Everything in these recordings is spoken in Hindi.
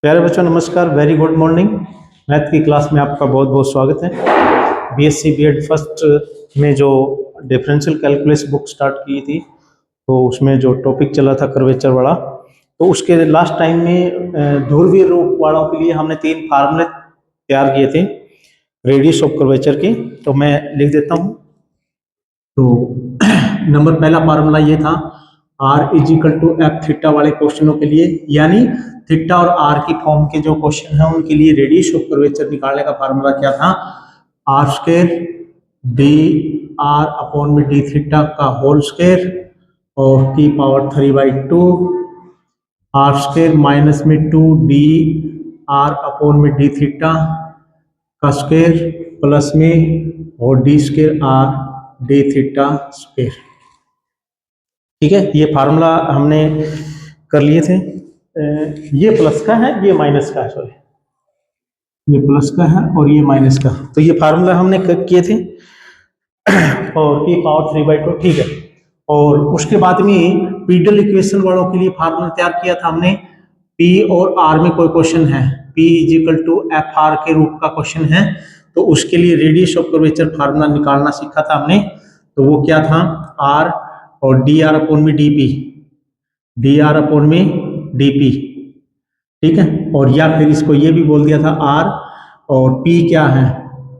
प्यारे बच्चों नमस्कार, वेरी गुड मॉर्निंग। मैथ की क्लास में आपका बहुत बहुत स्वागत है। बीएससी बीएड फर्स्ट में जो डिफरेंशियल कैलकुलस बुक स्टार्ट की थी तो उसमें जो टॉपिक चला था कर्वेचर वाला, तो उसके लास्ट टाइम में ध्रुवीय रूप वालों के लिए हमने 3 फार्मूले तैयार किए थे रेडियस ऑफ कर्वेचर के। तो मैं लिख देता हूँ। तो नंबर पहला फार्मूला ये था r is equal to F theta वाले क्वेश्चनों के लिए, यानी थीटा और आर की फॉर्म के जो क्वेश्चन है उनके लिए रेडियस ऑफ कर्वेचर निकालने का फार्मूला क्या था, R square D R upon में डी थीटा का होल स्क्वायर और की पावर 3/2 आर स्क्वायर माइनस में 2 डी आर अपॉन में डी थीटा का स्क्वायर प्लस में और D square R D theta square. ठीक है, ये फार्मूला हमने कर लिए थे। ये प्लस का है, ये माइनस का है, सॉरी ये प्लस का है और ये माइनस का। तो ये फार्मूला हमने किए थे और ये पावर 3/2। ठीक है, और उसके बाद में पीडल इक्वेशन वालों के लिए फार्मूला तैयार किया था हमने। पी और आर में कोई क्वेश्चन है, P is equal to F R के रूप का क्वेश्चन है, तो उसके लिए रेडियस ऑफ कर्वेचर फार्मूला निकालना सीखा था हमने। तो वो क्या था, आर और डी आर अपॉन में D P, D R upon में डी पी। ठीक है, और या फिर इसको ये भी बोल दिया था आर और पी क्या है,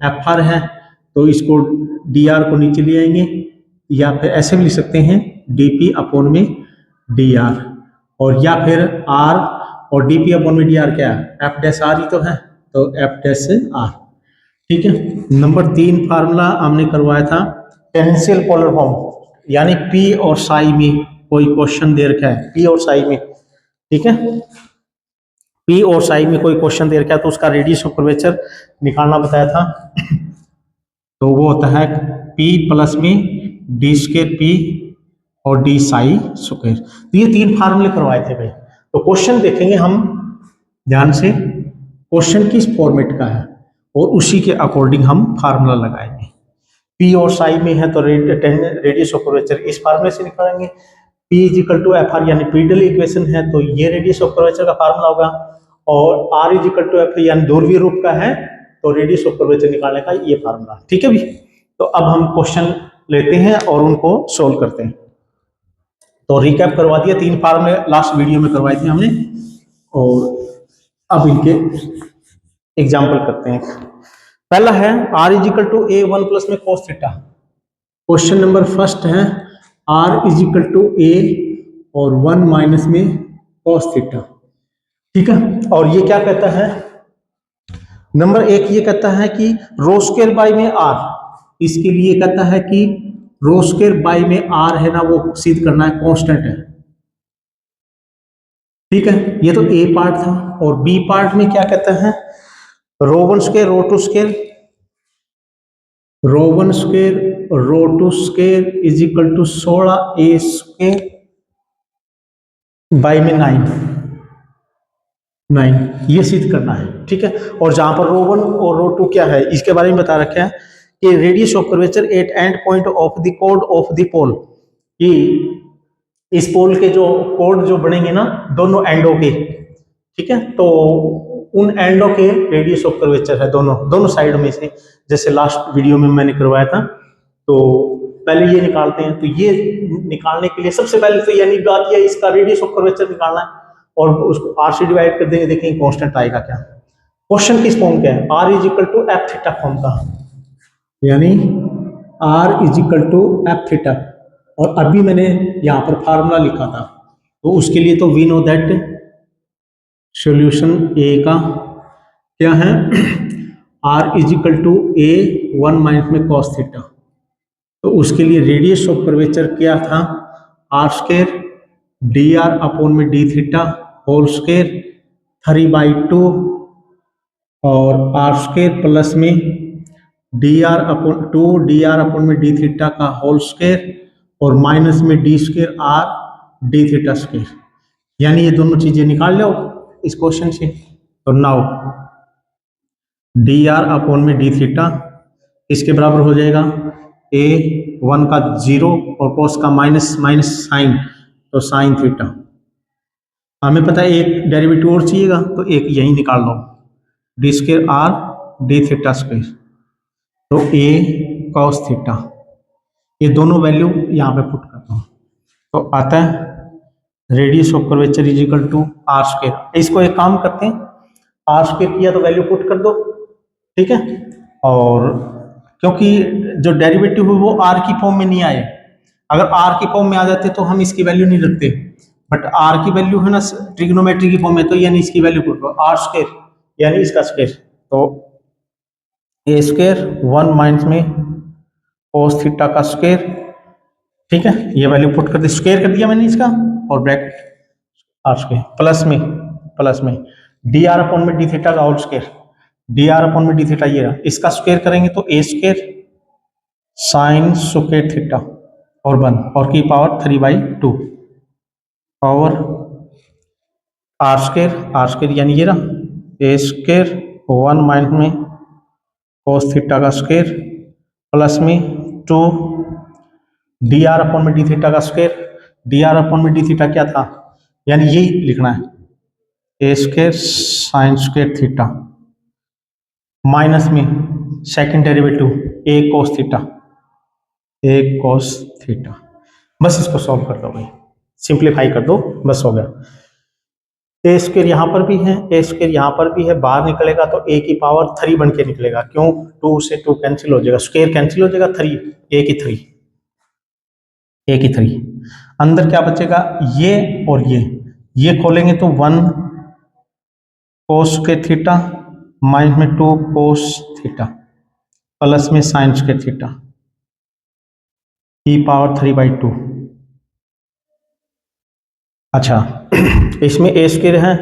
एफ आर है, तो इसको डी आर को नीचे ले आएंगे, या फिर ऐसे भी लिख सकते हैं डी पी अपॉन में डी आर, और या फिर आर और डी पी अपॉन में डी आर क्या है, एफ डैश आर ही तो है, तो एफ डैश आर। ठीक है, नंबर 3 फार्मूला हमने करवाया था टेंजेंशियल पोलर फॉर्म, यानी पी और साई में कोई क्वेश्चन दे रखा है, पी और साई में। ठीक है, पी और साई में कोई क्वेश्चन दे रखा है तो उसका रेडियस ऑफ कर्वेचर निकालना बताया था। तो वो होता है पी प्लस में डी स्क्वायर पी और डी साई स्क्वायर। तो ये 3 फार्मूले करवाए थे भाई। तो क्वेश्चन देखेंगे हम ध्यान से, क्वेश्चन किस फॉर्मेट का है और उसी के अकॉर्डिंग हम फार्मूला लगाएंगे। पी और साई में है तो रेडियस ऑफ कर्वेचर इस फार्मूले से निकालेंगे। P is equal to F R यानी पीडल इक्वेशन है तो ये रेडियस ऑफ कर्वेचर का फार्मूला होगा, और R is equal to F यानी ध्रुवीय रूप का है तो रेडियस ऑफ कर्वेचर निकालने का ये फार्मूला। ठीक है भी, तो अब हम क्वेश्चन लेते हैं और उनको सोल्व करते हैं। तो रिकैप करवा दिया, 3 फार्मूले लास्ट वीडियो में करवाए थे हमने, और अब इनके एग्जाम्पल करते हैं। पहला है R is equal to A 1 plus में cos theta. Question number first है R is equal to A और 1 माइनस में cos थीटा। ठीक है, और ये क्या कहता है, नंबर 1 ये कहता है कि रो स्क्वायर बाई में R, इसके लिए कहता है कि रो स्क्वायर बाई में R है ना, वो सिद्ध करना है, कांस्टेंट है। ठीक है, ये तो ए पार्ट था, और बी पार्ट में क्या कहता है, rho 1 square rho 2 square, rho 1 square rho 2 square is equal to 16 A square by में 9 ये सिद्ध करना है। ठीक है, और जहां पर रो 1 और रो 2 क्या है इसके बारे में बता रखा है कि radius of curvature at end point of the कोड ऑफ द पोल, कि इस पोल के जो कोड जो बनेंगे ना दोनों एंडों के, ठीक है, तो उन एंडों के रेडियस ऑफ कर्वेचर है दोनों साइड में से, जैसे लास्ट वीडियो में मैंने करवाया था। तो पहले ये निकालते हैं। तो ये निकालने के लिए सबसे पहले तो ये निकाल दिया, इसका रेडियस ऑफ कर्वेचर निकालना है और उसको आर से डिवाइड कर देंगे, देखेंगे कांस्टेंट आएगा क्या। क्वेश्चन किस फॉर्म का है, R is equal to F theta form का, यानी R is equal to F theta, और अभी मैंने यहाँ पर फार्मूला लिखा था, तो उसके लिए तो we know that solution A का क्या है, R is equal to A 1 minus में cos थीटा, तो उसके लिए रेडियस ऑफ कर्वेचर क्या था, R square D R upon में डी थीटा होल स्क्वायर 3/2 और आर स्क्वायर प्लस में D are upon 2 D R upon में डी थीटा का होल स्क्वायर और माइनस में D square R D theta square, यानी ये दोनों चीजें निकाल लो इस क्वेश्चन से। तो नाउ डी आर अपॉन में डी थीटा इसके बराबर हो जाएगा ए 1 का 0 और cos का माइनस साइन, तो साइन थीटा हमें पता है एक डेरिवेटिव और चाहिएगा तो एक यही निकाल लो, d square r D theta square, तो ए कॉस थीटा, ये दोनों वैल्यू यहाँ पे पुट करता हूँ तो आता है radius of curvature is equal to R square. इसको एक काम करते हैं, आर स्क्वायर किया तो वैल्यू पुट कर दो, ठीक है। और क्योंकि जो डेरिवेटिव है वो आर की फॉर्म में नहीं आए, अगर आर की फॉर्म में आ जाते तो हम इसकी वैल्यू नहीं रखते, बट आर की वैल्यू है ना ट्रिग्नोमेट्री की फॉर्म में, तो यानी इसकी वैल्यू पुट करो आर स्क्वायर यानी इसका स्क्वायर, तो ए स्क्वायर 1 माइनस में कोस थीटा का स्क्वायर, ठीक है। ये वैल्यू पुट कर दी, स्क्वायर कर दिया मैंने इसका, और ब्रैकेट आर स्क्वायर प्लस में डी आर अपॉन में डी थीटा का whole square, D R upon में डी थीटा ये रहा, इसका स्क्वायर करेंगे तो A square sine square theta और 1 और की पावर 3/2 पावर आर स्क्वायर यानी ये रहा ए स्क्वायर 1 माइनस में कोस थीटा का स्क्वायर प्लस में 2 डी आर अपॉन में डी थीटा का स्क्वायर, डी आर अपॉन में डी थीटा क्या था, यानी यही लिखना है a square sine square theta minus में second derivative a cos theta, a cos theta. बस इसको सॉल्व कर दो भाई, सिंप्लीफाई कर दो, बस हो गया। ए स्क्वायर यहाँ पर भी है, ए स्क्वायर यहाँ पर भी है, बाहर निकलेगा तो ए की पावर 3 बन के निकलेगा, क्यों 2 से 2 कैंसिल हो जाएगा, स्क्वायर कैंसिल हो जाएगा, 3 ए की 3, ए की 3 अंदर क्या बचेगा ये और ये खोलेंगे तो 1 कोस के थीटा माइनस में 2 कोस थीटा प्लस में साइन के थीटा ई पावर 3/2। अच्छा इसमें ए स्क्वायर है,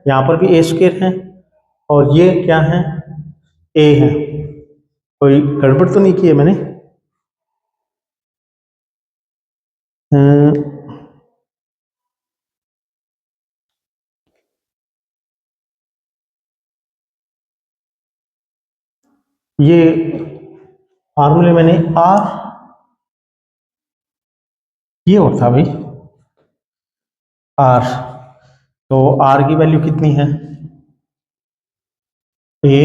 यहाँ पर भी ए स्क्वायर है, और ये क्या है ए है, कोई गड़बड़ तो नहीं की है मैंने? ये फार्मूले मैंने आर ये और था भाई आर, तो आर की वैल्यू कितनी है ए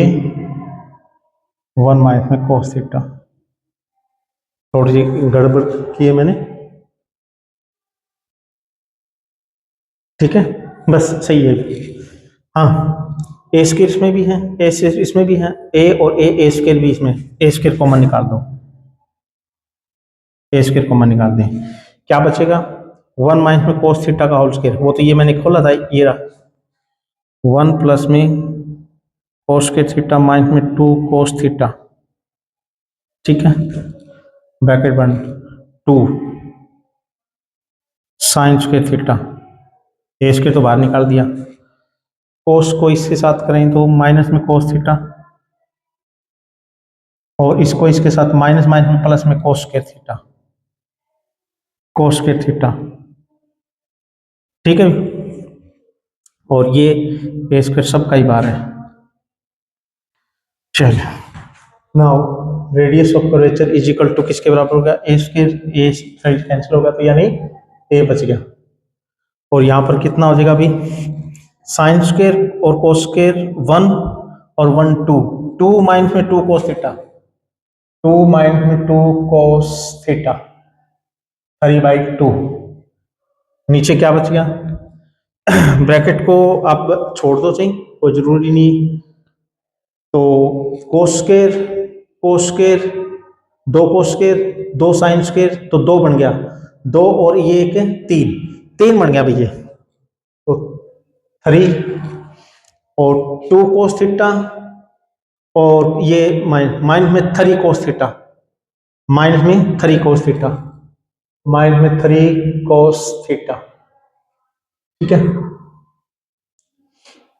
1 माइनस में कोस थीटा, थोड़ी सी गड़बड़ की है मैंने, ठीक है बस सही है। हाँ ए स्क्वायर इसमें भी है, ए स्क्वायर इसमें भी है, ए और ए स्क्वायर भी इसमें, ए स्क्वायर कॉमन निकाल दो, ए स्क्वायर कॉमन निकाल दें, क्या बचेगा 1 माइनस में कोस थीटा का होल स्क्वायर, वो तो ये मैंने खोला था, ये रहा 1 प्लस में कोस के थीटा माइनस में 2 कोस थीटा, ठीक है ब्रैकेट बन 2 साइन स्क्वायर थीटा, ए स्क्वायर तो बाहर निकाल दिया, कोस को इसके साथ करें तो माइनस में कोस थीटा, और इसको इसके साथ माइनस माइनस में प्लस में cos square theta, cos square theta, ठीक है। और ये ए स्क्वायर सबका ही बार है। चलिए now radius of curvature is equal to किसके बराबर होगा ए स्क्वायर, ए कैंसिल होगा तो यानी ए बच गया, और यहाँ पर कितना हो जाएगा अभी साइन स्क्वायर और कोस स्क्वायर 1 और 1 2, 2 माइनस में 2 कोस थीटा, 2 माइनस में 2 कोस थीटा 3/2, नीचे क्या बच गया ब्रैकेट को आप छोड़ दो, चाहिए कोई जरूरी नहीं, तो cos square cos square 2 cos square 2 sine square तो 2 बन गया, 2 और ये एक 3 बन गया भैया, तो 3 और 2 कोस थीटा और ये माइनस में 3 कोस थीटा, माइनस में 3 कोस थीटा, माइनस में 3 कोस थीटा, ठीक है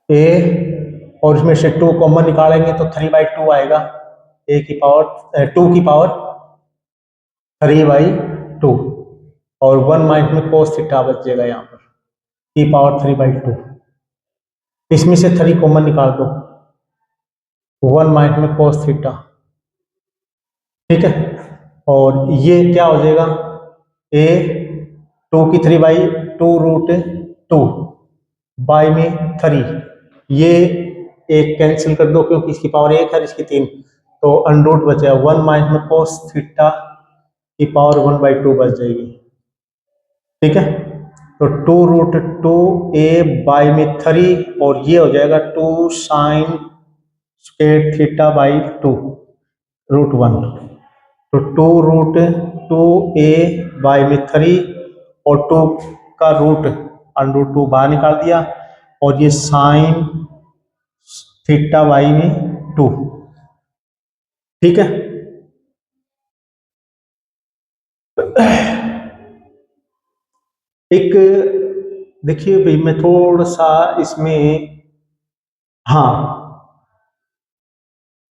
ए, और इसमें से 2 कॉमन निकालेंगे तो 3/2 आएगा, ए की पावर 2 की पावर 3/2, और 1 माइनस में कोस थीटा बच जाएगा यहाँ पर की पावर 3/2, इसमें से 3 कॉमन निकाल दो 1 माइनस में कोस थीटा, ठीक है, और ये क्या हो जाएगा ए 2 की 3/2 √2, बाई में 3, ये एक कैंसिल कर दो क्योंकि इसकी पावर 1 है, इसकी 3, तो अंडर रूट बचा 1 माइनस कोस थीटा की पावर 1/2 बच जाएगी। ठीक है, तो 2√2a बाई में 3 और ये हो जाएगा 2 साइन स्क्वायर थीटा बाई 2 √1, तो 2√2a बाई में 3 और 2 का रूट √2 बाहर निकाल दिया और ये साइन थीटा बाई में 2। ठीक है, एक देखिए भाई मैं थोड़ा सा इसमें, हाँ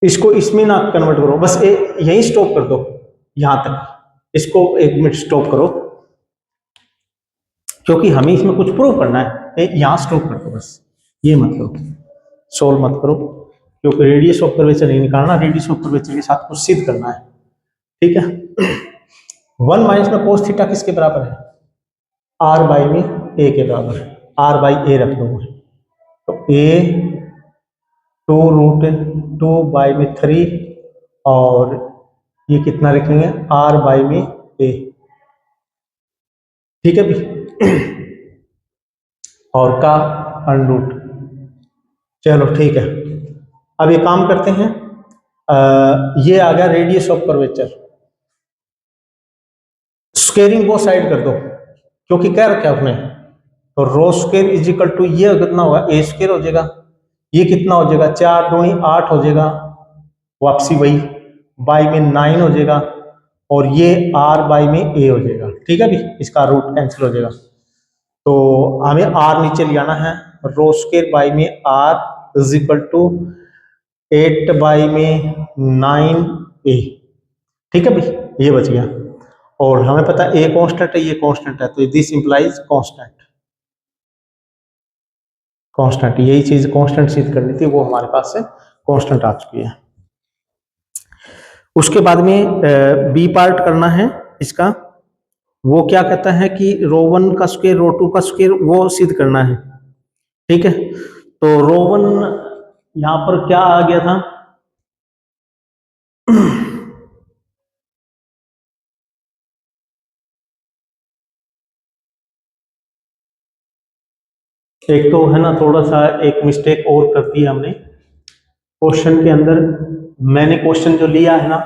इसको इसमें ना कन्वर्ट करो, बस यही स्टॉप कर दो, यहां तक इसको 1 मिनट स्टॉप करो क्योंकि हमें इसमें कुछ प्रूव करना है। यहां स्टॉप कर दो, बस ये मत करो, सोल्व मत करो क्योंकि रेडियस ऑफ कर्वेचर नहीं निकालना, रेडियस ऑफ कर्वेचर के साथ कुछ सिद्ध करना है। ठीक है, 1 माइनस में कोस थीटा किसके बराबर है? r बाई में a के बराबर है, r बाई a रख दो, तो a 2√2 बाई में 3 और ये कितना लिखेंगे r बाई में a। ठीक है भी और का √, चलो ठीक है। अब ये काम करते हैं, ये आ गया रेडियस ऑफ कर्वेचर, स्क्वेयरिंग को साइड कर दो क्योंकि क्या रखा है उसने, तो रो स्क्वेयर इज इक्वल टू ये कितना होगा a स्क्वेयर हो जाएगा, ये कितना हो जाएगा 4 दूनी 8 हो जाएगा, वापसी वही बाई में 9 हो जाएगा और ये r बाई में a हो जाएगा। ठीक है भी, इसका रूट कैंसिल हो जाएगा, तो हमें r नीचे ले आना है, रो स्क्वेयर बाई में r is equal to 8 by में 9a। ठीक है भाई, ये बच गया और हमें पता है a कांस्टेंट है, ये कांस्टेंट है, तो दिस इंप्लाइज कांस्टेंट, कांस्टेंट यही चीज कांस्टेंट सिद्ध करनी थी, वो हमारे पास से कांस्टेंट आ चुकी है। उसके बाद में बी पार्ट करना है इसका, वो क्या कहता है कि रो1 का स्क्वायर रो2 का स्क्वायर वो सिद्ध करना है। ठीक है, तो रो1 यहां पर क्या आ गया था एक तो है ना थोड़ा सा एक मिस्टेक और कर दी हमने क्वेश्चन के अंदर, मैंने क्वेश्चन जो लिया है ना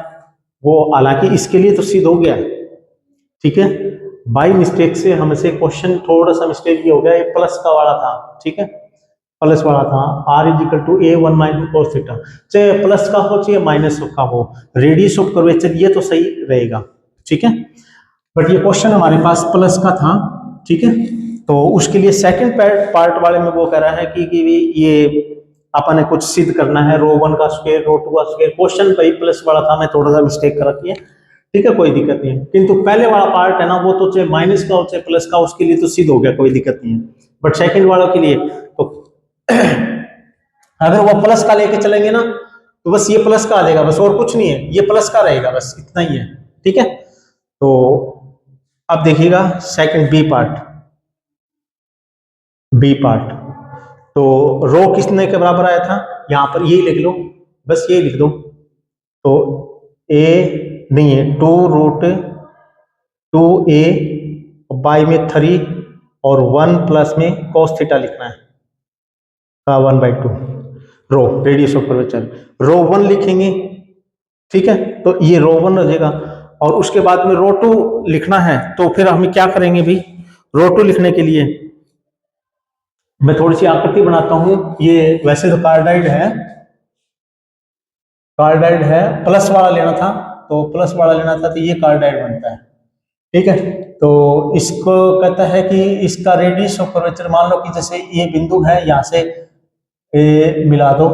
वो हालांकि इसके लिए तो सिद्ध हो गया है। ठीक है, बाई मिस्टेक से हमसे क्वेश्चन थोड़ा सा मिस्टेक ये हो गया, ये प्लस का वाला था। ठीक है, प्लस वाला था r is equal to a 1 minus cos theta, चाहे प्लस का हो चाहे माइनस का हो, रेडियस ऑफ कर्वेचर ये तो सही रहेगा। ठीक है, बट ये क्वेश्चन हमारे पास प्लस का था। ठीक है, तो उसके लिए सेकंड पार्ट वाले में वो कह रहा है कि ये अपन ने कुछ सिद्ध करना है, रो1 का स्क्वायर रो2 का स्क्वायर, क्वेश्चन भाई प्लस वाला था, मैं थोड़ा सा मिस्टेक कर रखी है। ठीक है, कोई दिक्कत नहीं है, किंतु पहले वाला पार्ट है ना वो तो चाहे माइनस का हो चाहे प्लस का, उसके लिए तो सिद्ध हो गया, कोई दिक्कत नहीं है। बट सेकंड वालों के लिए तो अगर वो प्लस का लेके चलेंगे ना तो बस ये प्लस का आ जाएगा, बस और कुछ नहीं है, ये प्लस का रहेगा, बस इतना ही है। ठीक है, तो अब देखिएगा सेकंड बी पार्ट, तो रो किसने के बराबर आया था, यहां पर ये लिख लो, बस ये लिख दो, तो a नहीं है 2√2a बाई में 3 और 1 प्लस में cos थीटा लिखना है का 1/2 रो रेडियस ऑफ कर्वेचर, रो1 लिखेंगे। ठीक है, तो ये रो1 हो जाएगा और उसके बाद में रो2 लिखना है, तो फिर हम क्या करेंगे भाई, रो2 लिखने के लिए मैं थोड़ी सी आकृति बनाता हूं। ये वैसे तो कार्डाइड है, प्लस वाला लेना था, तो प्लस वाला लेना था, तो ये कार्डाइड बनता है। ठीक है, तो इसको कहता है कि इसका रेडियस ऑफ कर्वेचर, मान लो कि जैसे ये बिंदु है, यहां से ए मिला दो,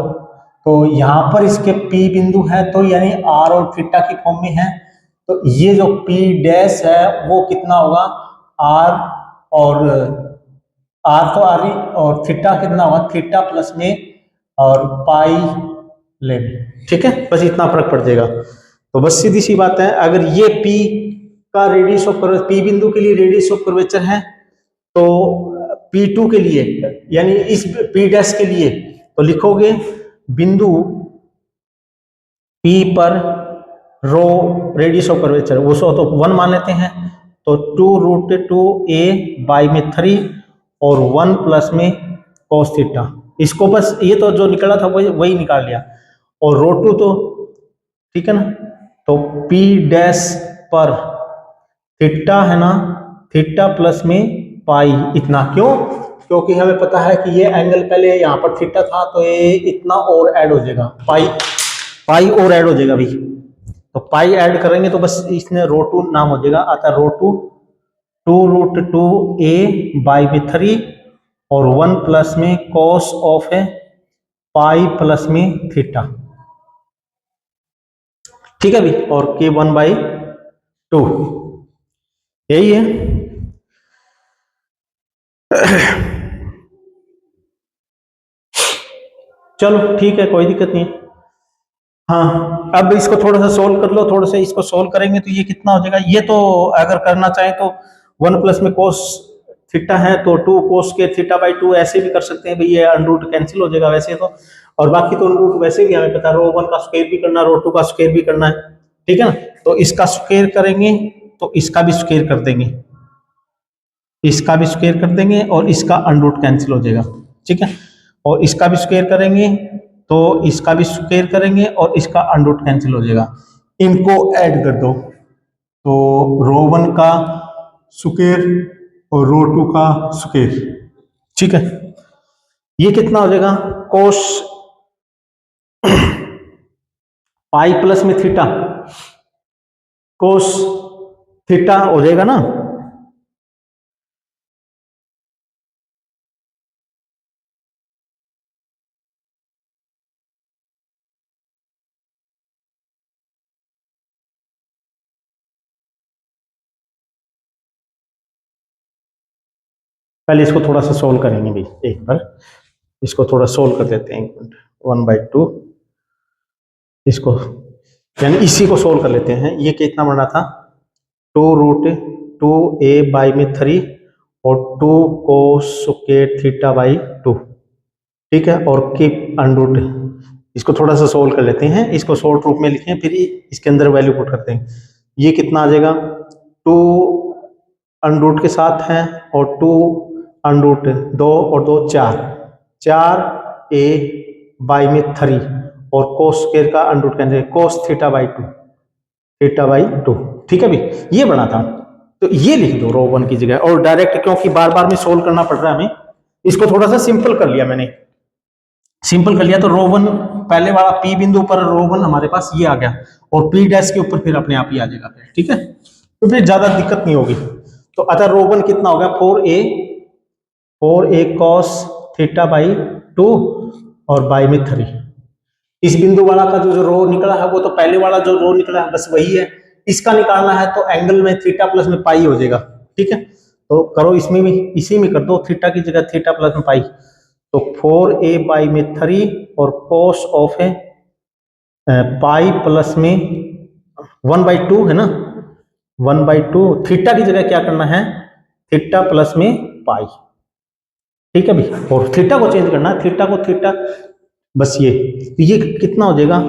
तो यहां पर इसके P बिंदु है, तो यानी R और थीटा की फॉर्म में है, तो ये जो P डैश है वो कितना होगा R और R तो R ही, और थीटा कितना होगा थीटा प्लस में और पाई लेंगे। ठीक है, बस इतना फर्क पड़ जाएगा। तो बस सीधी सी बात है, अगर ये P का रेडियस ऑफ कर्वेचर, P बिंदु के लिए रेडियस ऑफ कर्वेचर है, तो P2 के लिए यानी इस पी डैश के लिए तो लिखोगे बिंदु पी पर रो रेडियस ऑफ कर्वेचर वो सो तो 1 मान लेते हैं, तो 2√2a में 3 और 1 प्लस में cos थीटा। इसको बस ये तो जो निकला था वही निकाल लिया, और रो 2 तो ठीक है ना, तो P डैश पर थीटा है ना, थीटा प्लस में पाई इतना, क्यों? क्योंकि हमें पता है कि ये एंगल पहले यहाँ पर थीटा था, तो ये इतना और ऐड हो जाएगा, पाई और ऐड हो जाएगा भाई। तो पाई ऐड करेंगे तो बस इसने रो 2 नाम हो जाएगा, आता रो 2 2√2a में 3 और 1 प्लस में cos ऑफ है पाई प्लस में थीटा, ठीक है भाई, और k 1/2 यही है। चलो ठीक है, कोई दिक्कत नहीं। हाँ, अब इसको थोड़ा सा सोल्व कर लो, थोड़ा सा इसको सोल्व करेंगे तो ये कितना हो जाएगा, ये तो अगर करना चाहे तो 1 प्लस में cos थीटा है तो 2 cos के θ/2 ऐसे भी कर सकते हैं भाई, ये अंडरूट कैंसिल हो जाएगा वैसे तो, और बाकी तो अंडरूट वैसे भी हमें पता है, रो 1 का स्क्वायर भी करना है, रो 2 का स्क्वायर भी करना है, ठीक है ना। तो इसका स्क्वायर करेंगे तो इसका भी स्क्वायर कर देंगे, इसका भी स्क्वायर कर देंगे और इसका अंडरूट कैंसिल हो जाएगा, ठीक है, और इसका भी स्क्वायर करेंगे तो इसका भी स्क्वायर करेंगे और इसका अंडरूट कैंसिल हो जाएगा, इनको ऐड कर दो तो रो 1 का स्क्वायर और रो 2 का स्क्वायर, ठीक है, ये कितना हो जाएगा, कोस पाई प्लस में थीटा, कोस थीटा हो जाएगा ना, पहले इसको थोड़ा सा सोल्व करेंगे भाई, एक बार इसको थोड़ा सोल्व कर देते हैं, 1/2 इसको, यानी इसी को सोल्व कर लेते हैं। ये कितना बना था, 2√2a में 3 और 2 cos θ/2, ठीक है, और कीप अंडरूट, इसको थोड़ा सा सोल्व कर लेते हैं, इसको शॉर्ट रूप में लिखें फिर इसके अंदर वैल्यू पुट करते हैं। ये कितना आ जाएगा, 2 अंडरूट के साथ है और 2 अंडरूट 2 और 2 4a में 3 और cos स्क्वायर का अंडरूट कैंसिल, cos θ/2, ठीक है भाई, ये बना था। तो ये लिख दो रो 1 की जगह, और डायरेक्ट क्योंकि बार बार में सोल्व करना पड़ रहा है हमें, इसको थोड़ा सा सिंपल कर लिया मैंने, सिंपल कर लिया तो रो 1 पहले वाला P बिंदु पर रो 1 हमारे पास ये आ गया, और P डैश के ऊपर फिर अपने आप ही आ जाएगा, ठीक है, तो फिर ज्यादा दिक्कत नहीं होगी। तो अतः रो 1 कितना हो गया, 4a cos θ/2 और बाई में 3, इस बिंदु वाला का जो रो निकला है वो तो पहले वाला जो रो निकला है बस वही है, इसका निकालना है तो एंगल में थीटा प्लस में पाई हो जाएगा, ठीक है, तो करो इसमें भी, इसी में कर दो, थीटा की जगह थीटा प्लस में पाई, तो 4a में 3 और cos ऑफ है पाई प्लस में 1/2 है ना, 1/2, थीटा की जगह क्या करना है, थीटा प्लस में पाई, ठीक है भाई, और थीटा को चेंज करना है, थीटा को थीटा, बस ये कितना हो जाएगा,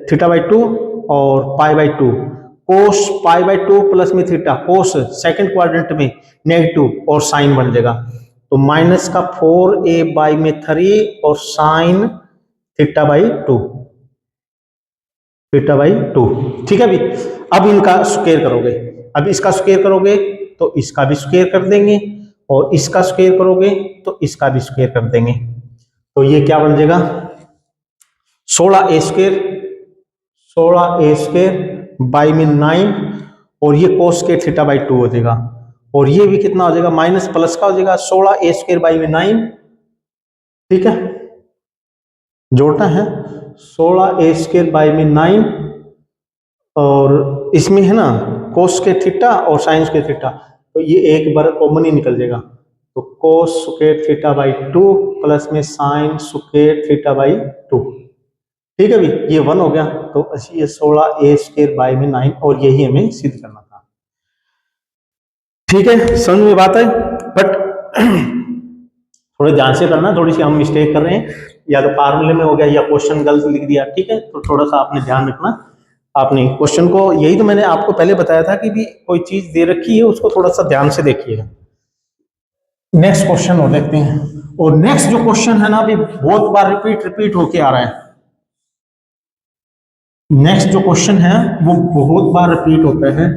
θ/2 और π/2, cos π/2 प्लस में थीटा, cos सेकंड क्वाड्रेंट में नेगेटिव और साइन बन जाएगा, तो माइनस का 4a में 3 और साइन θ/2, ठीक है भाई। अब इनका स्क्वायर करोगे, अब इसका स्क्वायर करोगे तो इसका भी स्क्वायर कर देंगे, और इसका स्क्वायर करोगे तो इसका भी स्क्वायर कर देंगे, तो ये क्या बन जाएगा, 16a स्क्वायर बाई में 9, और ये cos के θ/2 हो जाएगा, और ये भी कितना हो जाएगा, माइनस प्लस का हो जाएगा, 16a स्क्वायर बाई में 9, ठीक है, जोड़ना है 16a स्क्वायर बाई में 9, और इसमें है ना cos के थीटा और साइन स्क्वायर थीटा, तो ये एक बार कॉमन ही निकल जाएगा, तो cos स्क्वायर θ/2 प्लस में साइन स्क्वायर θ/2, ठीक है भाई, ये 1 हो गया, तो ये 16a स्क्वायर बाई में 9, और यही हमें सिद्ध करना था, ठीक है, समझ में बात है। बट थोड़े ध्यान से करना, थोड़ी सी हम मिस्टेक कर रहे हैं, या तो फार्मूले में हो गया या क्वेश्चन गलत लिख दिया, ठीक है, तो थोड़ा सा आपने ध्यान रखना। आपने क्वेश्चन को, यही तो मैंने आपको पहले बताया था कि भी कोई चीज दे रखी है उसको थोड़ा सा ध्यान से देखिएगा। नेक्स्ट क्वेश्चन और देखते हैं। और नेक्स्ट जो क्वेश्चन है ना, अभी बहुत बार रिपीट होके आ रहा है। नेक्स्ट जो क्वेश्चन है वो बहुत बार रिपीट होता है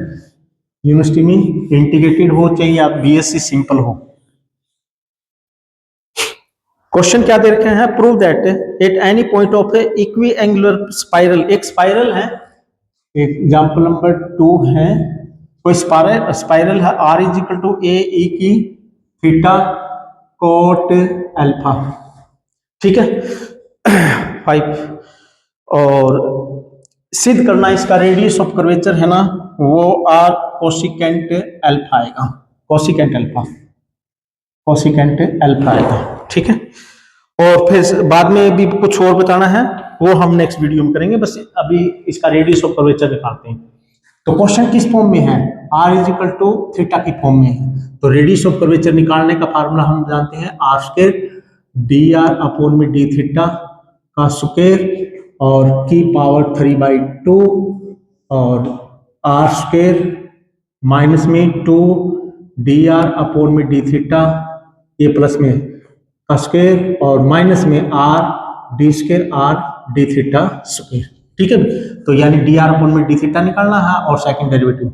यूनिवर्सिटी में, इंटीग्रेटेड हो चाहे आप बीएससी सिंपल हो। क्वेश्चन क्या दे रखे हैं, prove that at any point of A equi angular spiral, एक स्पाइरल है, एग्जाम्पल नंबर 2 है, कोई स्पाइरल है, आर इज इक्वल टू ए ई की थीटा कोट अल्फा, ठीक है 5, और सिद्ध करना इसका रेडियस ऑफ कर्वेचर है ना वो आर कोसिकेंट अल्फा आएगा, कोसिकेंट अल्फा आएगा, ठीक है। और फिर बाद में भी कुछ और बताना है, वो हम नेक्स्ट वीडियो में करेंगे, बस अभी इसका रेडियस ऑफ कर्वेचर निकालते हैं। तो क्वेश्चन किस फॉर्म में है, R is equal to theta की फॉर्म में है, तो रेडियस ऑफ कर्वेचर निकालने का फार्मूला हम जानते हैं, R square D R upon में डी थीटा का स्क्वायर और की पावर 3/2 और आर स्क्वायर माइनस में 2 डी आर अपॉन में डी थीटा, ये प्लस में का स्क्वायर और माइनस में R D square R D theta square, ठीक है। तो यानी डी आर अपॉन में डी थीटा निकालना है और सेकंड डेरिवेटिव,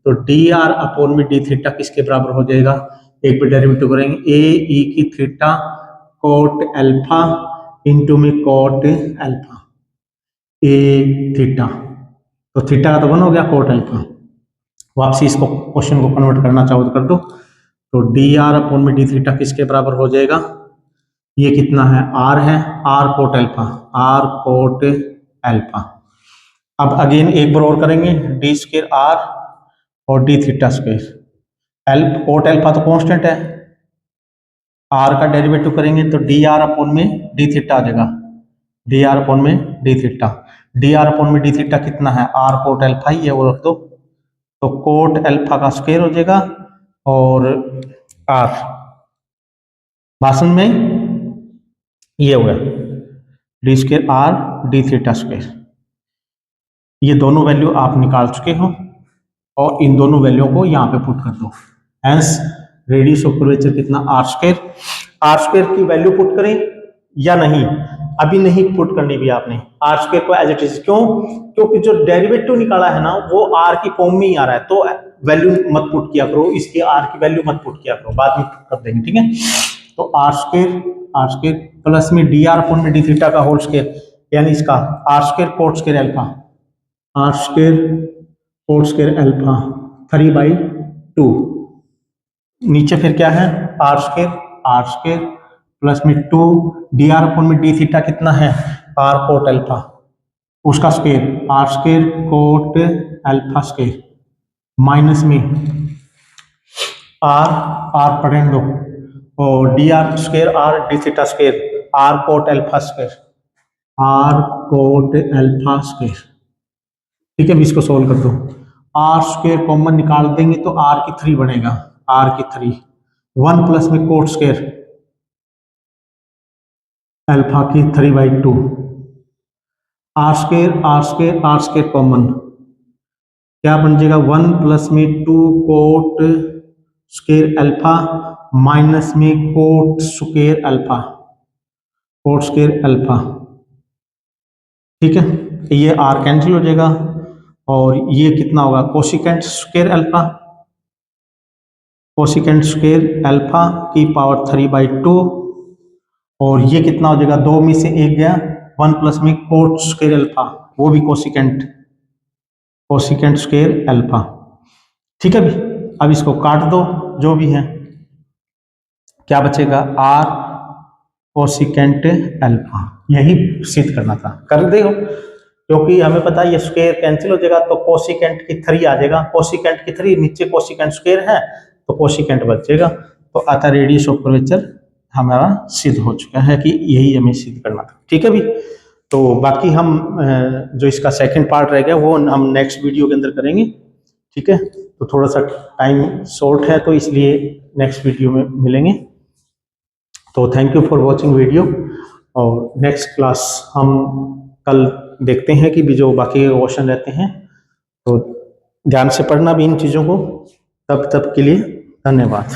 तो डी आर अपॉन में डी थीटा किसके बराबर हो जाएगा, एक पे डेरिवेटिव करेंगे ए ई की थीटा कोट अल्फा इंटू में कोट अल्फा ए थीटा, तो थीटा का तो 1 हो गया कोट अल्फा। वापसी इसको क्वेश्चन को कन्वर्ट करना चाहो तो कर दो, तो डी आर अपॉन में डी थीटा किसके बराबर हो जाएगा, ये कितना है आर है, आर कोट अल्फा। अब अगेन एक बार और करेंगे, डी स्क्वायर आर और D theta square, cot alpha तो कांस्टेंट है, आर का डेरिवेटिव करेंगे तो डी आर अपॉन में डी थीटा आ जाएगा, डी आर अपॉन में D theta, D R upon में डी थीटा कितना है, आर कोट अल्फा ही है वो रख दो, तो कोट अल्फा का स्क्वायर हो जाएगा और आर भाषण में ये हो गया D square R D theta square. ये दोनों वैल्यू आप निकाल चुके हो और इन दोनों वैल्यू को यहाँ पे पुट कर दो, हेंस रेडियस ऑफ कर्वेचर कितना आर स्क्वायर की वैल्यू पुट करें या नहीं, अभी नहीं पुट करनी भी आपने, आर स्क्वायर को एज इट इज, क्यों, क्योंकि जो डेरिवेटिव निकाला है ना वो आर की फॉर्म में ही आ रहा है, तो वैल्यू मत पुट किया करो, इसकी आर की वैल्यू मत पुट किया करो, बाद में कर देंगे, ठीक है। तो आर स्क्वायर प्लस में डी आर अपॉन में डी थीटा का होल स्क्वायर, यानी इसका R square cot square alpha, R square cot square alpha 3/2, नीचे फिर क्या है आर स्क्वायर प्लस में 2 डी आर अपॉन में डी थीटा कितना है आर कोट अल्फा, उसका square R square cot alpha square minus में आर पढ़ने दो और D R square R D theta square R cot alpha square, ठीक है। इसको सोल्व कर दो, आर स्क्वायर कॉमन निकाल देंगे तो आर की 3 बनेगा, आर की 3 1 प्लस में कोट स्क्वायर अल्फा की 3/2, आर स्क्वायर कॉमन क्या बन जाएगा 1 प्लस में 2 कोट स्क्वायर अल्फा माइनस में कोट स्क्वायर अल्फा, ठीक है। ये आर कैंसिल हो जाएगा और ये कितना होगा कोसिकेंट स्क्वायर अल्फा की पावर 3/2 और ये कितना हो जाएगा 2 में से 1 गया 1 प्लस में कोट स्क्वायर अल्फा, वो भी कोसिकेंट स्क्वायर अल्फा, ठीक है। अब इसको काट दो जो भी है, क्या बचेगा आर कोसिकेंट अल्फा, यही सिद्ध करना था, कर दे हो, क्योंकि हमें पता है ये स्क्वायर कैंसिल हो जाएगा तो कोसिकेंट की 3 आ जाएगा, कोसिकेंट की 3 नीचे कोसिकेंट स्क्वायर है तो कोसिकेंट बचेगा, तो अतः रेडियस ऑफ कर्वेचर हमारा सिद्ध हो चुका है कि यही हमें सिद्ध करना था, ठीक है भी। तो बाकी हम जो इसका सेकंड पार्ट रह गया वो हम नेक्स्ट वीडियो के अंदर करेंगे, ठीक है। तो थोड़ा सा टाइम शॉर्ट है तो इसलिए नेक्स्ट वीडियो में मिलेंगे। तो thank you for watching video, और नेक्स्ट क्लास हम कल देखते हैं कि भी जो बाकी के क्वेश्चन रहते हैं, तो ध्यान से पढ़ना भी इन चीज़ों को। तब के लिए धन्यवाद।